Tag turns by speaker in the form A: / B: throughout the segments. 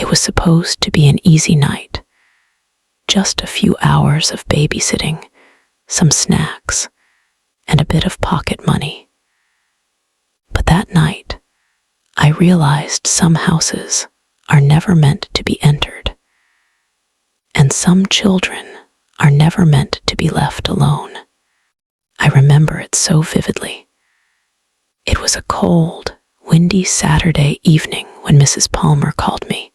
A: It was supposed to be an easy night, just a few hours of babysitting, some snacks, and a bit of pocket money. But that night, I realized some houses are never meant to be entered, and some children are never meant to be left alone. I remember it so vividly. It was a cold, windy Saturday evening when Mrs. Palmer called me.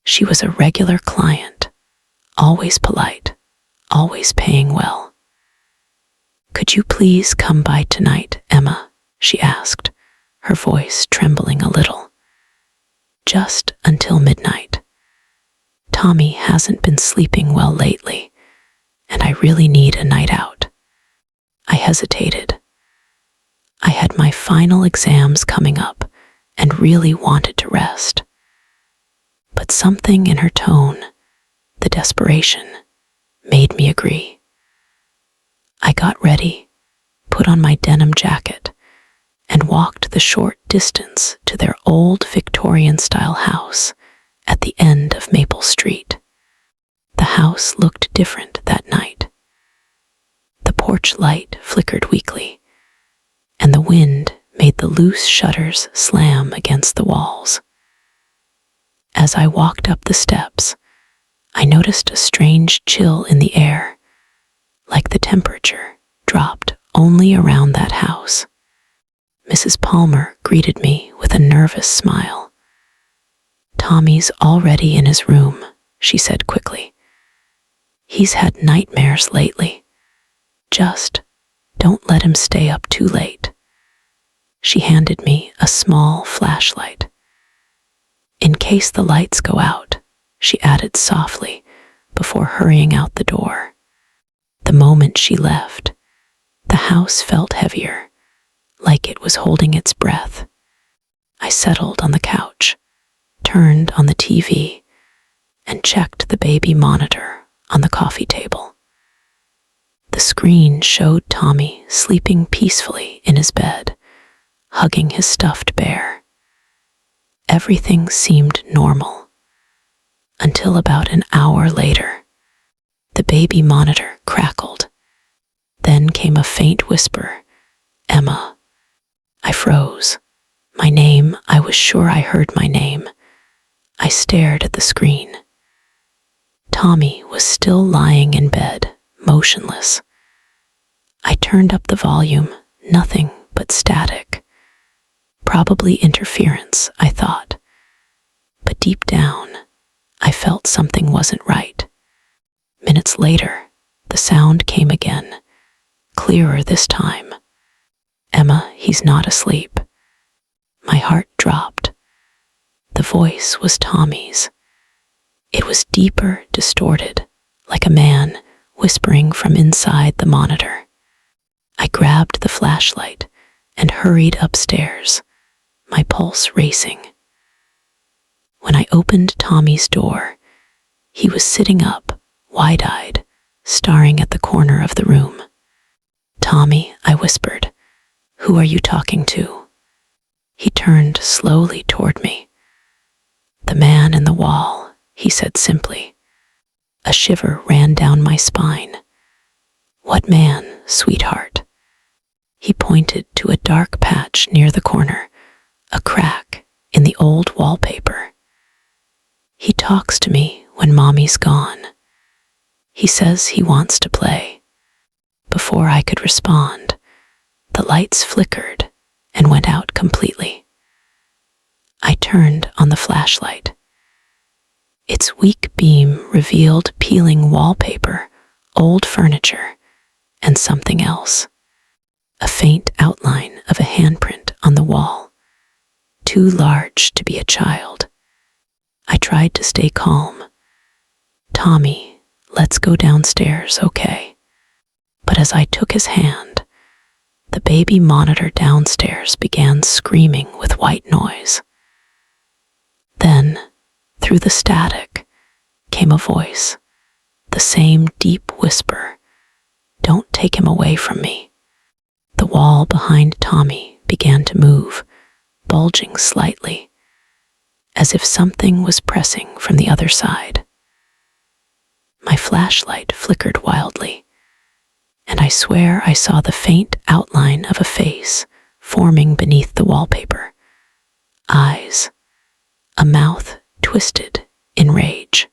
A: She was a regular client, always polite, always paying well. "Could you please come by tonight, Emma?" she asked, her voice trembling a little. "Just until midnight. Tommy hasn't been sleeping well lately, and I really need a night out." I hesitated. I had my final exams coming up and really wanted to rest. But something in her tone, the desperation, made me agree. I got ready, put on my denim jacket, and walked the short distance to their old Victorian-style house at the end of Maple Street. The house looked different that night. The porch light flickered weakly, and the wind made the loose shutters slam against the walls. As I walked up the steps, I noticed a strange chill in the air, like the temperature dropped only around that house. Mrs. Palmer greeted me with a nervous smile. "Tommy's already in his room," she said quickly. "He's had nightmares lately. Just don't let him stay up too late." She handed me a small flashlight. "In case the lights go out," she added softly before hurrying out the door. The moment she left, the house felt heavier, like it was holding its breath. I settled on the couch, turned on the TV, and checked the baby monitor on the coffee table. The screen showed Tommy sleeping peacefully in his bed, hugging his stuffed bear. Everything seemed normal, until about an hour later, the baby monitor crackled. Then came a faint whisper, "Emma." I froze. My name, I was sure I heard my name. I stared at the screen. Tommy was still lying in bed, motionless. I turned up the volume, nothing but static. Probably interference, I thought. But deep down, I felt something wasn't right. Minutes later, the sound came again, clearer this time. "Emma, he's not asleep." My heart dropped. The voice was Tommy's. It was deeper, distorted, like a man whispering from inside the monitor. I grabbed the flashlight and hurried upstairs, my pulse racing. When I opened Tommy's door, he was sitting up, wide-eyed, staring at the corner of the room. "Tommy," I whispered, "who are you talking to?" He turned slowly toward me. "The man in the wall," he said simply. A shiver ran down my spine. "What man, sweetheart?" He pointed to a dark patch near the corner, a crack in the old wallpaper. "He talks to me when Mommy's gone. He says he wants to play." Before I could respond, the lights flickered and went out completely. I turned on the flashlight. Its weak beam revealed peeling wallpaper, old furniture, and something else. A faint outline of a handprint on the wall, too large to be a child. I tried to stay calm. "Tommy, let's go downstairs, okay?" But as I took his hand, the baby monitor downstairs began screaming with white noise. Then, through the static, came a voice, the same deep whisper, "Don't take him away from me." The wall behind Tommy began to move, bulging slightly. as if something was pressing from the other side. My flashlight flickered wildly, and I swear I saw the faint outline of a face forming beneath the wallpaper. Eyes, a mouth twisted in rage.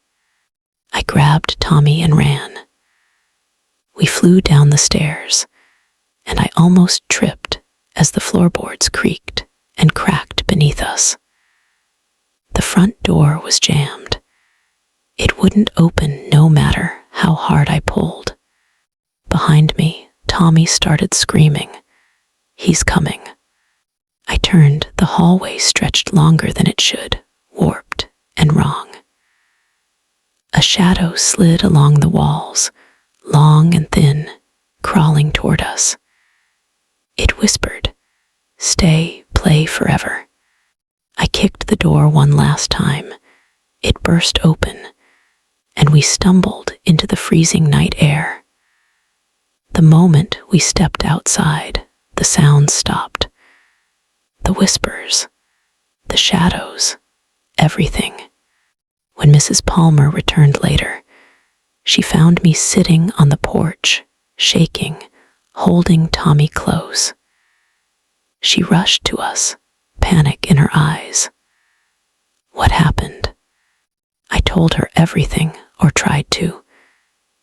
A: I grabbed Tommy and ran. We flew down the stairs, and I almost tripped as the floorboards creaked and cracked beneath us. The front door was jammed. It wouldn't open no matter how hard I pulled. Behind me, Tommy started screaming, "He's coming." I turned. The hallway stretched longer than it should, warped and wrong. A shadow slid along the walls, long and thin, crawling toward us. It whispered, "Stay, play forever." I kicked the door one last time. It burst open, and we stumbled into the freezing night air. The moment we stepped outside, the sounds stopped. The whispers, the shadows, everything. When Mrs. Palmer returned later, she found me sitting on the porch, shaking, holding Tommy close. She rushed to us, panic in her eyes. What happened? I told her everything, or tried to.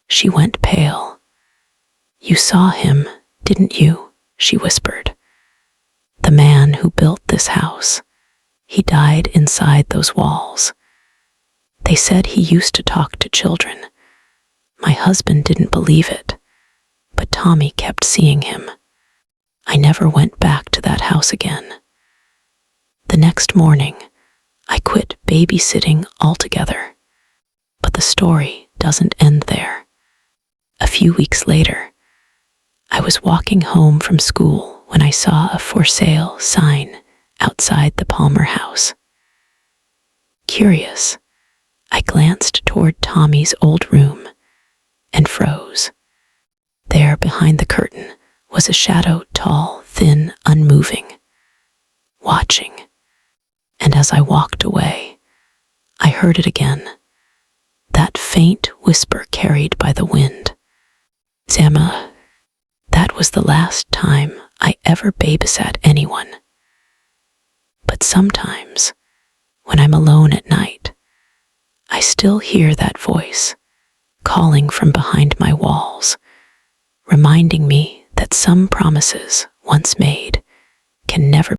A: She went pale. "You saw him, didn't you?" she whispered. "The man who built this house. He died inside those walls. They said he used to talk to children. My husband didn't believe it, but Tommy kept seeing him. I never went back to that house again." The next morning, I quit babysitting altogether. But the story doesn't end there. A few weeks later, I was walking home from school when I saw a "for sale" sign outside the Palmer house. Curious, I glanced toward Tommy's old room and froze. There, behind the curtain, was a shadow, tall, thin, unmoving, watching. And as I walked away, I heard it again, that faint whisper carried by the wind. "Zama, that was the last time I ever babysat anyone. But sometimes, when I'm alone at night, I still hear that voice calling from behind my walls, reminding me that some promises once made can never